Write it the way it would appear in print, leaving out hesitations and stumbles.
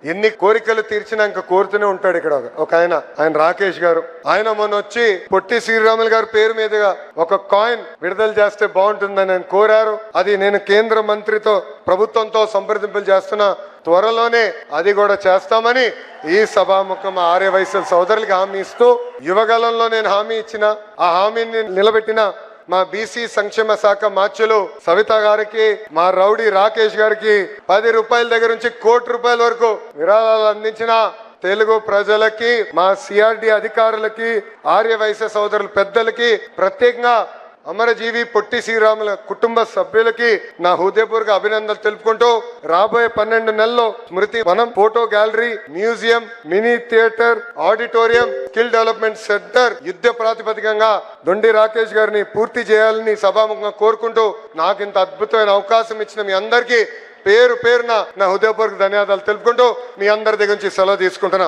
ఎన్ని కోరికలు తీర్చినా ఇంకా కోరుతూనే ఉంటాడు. ఇక్కడ ఒక ఆయన రాకేష్ గారు, ఆయన మొన్న వచ్చి పొట్టి శ్రీరాములు గారి పేరు మీదుగా ఒక కాయిన్ విడుదల చేస్తే బాగుంటుందని ఆయన కోరారు. అది నేను కేంద్ర మంత్రితో ప్రభుత్వంతో సంప్రదింపులు చేస్తున్నా. త్వరలోనే అది కూడా చేస్తామని ఈ సభాముఖం ఆర్యవైశ్య సోదరులకి హామీ ఇస్తూ, యువగలంలో నేను హామీ ఇచ్చిన ఆ హామీని నిలబెట్టిన మా బీసీ సంక్షేమ శాఖ మాచ్యులు సవిత గారికి, మా రౌడీ రాకేష్ గారికి 10 రూపాయల దగ్గర నుంచి ₹1 కోటి వరకు విరాళాలు అందించిన తెలుగు ప్రజలకి, మా సిఆర్డి అధికారులకి, ఆర్యవైశ్య సోదరుల పెద్దలకి, ప్రత్యేకంగా అమరజీవి పొట్టి శ్రీరాముల కుటుంబ సభ్యులకి నా హృదయపూర్వక అభినందనలు తెలుపుకుంటూ, రాబోయే 12 నెలల్లో స్మృతి వనం, photo gallery, museum, mini theatre, auditorium, skill development centre యుద్ధ ప్రాతిపదికంగా దొండి రాకేష్ గారిని పూర్తి చేయాలని సభాముఖంగా కోరుకుంటూ, నాకు ఇంత అద్భుతమైన అవకాశం ఇచ్చిన మీ అందరికీ పేరు పేరున నా హృదయపూర్వక ధన్యవాదాలు తెలుపుకుంటూ మీ అందరి దగ్గర నుంచి సెలవు తీసుకుంటున్నా.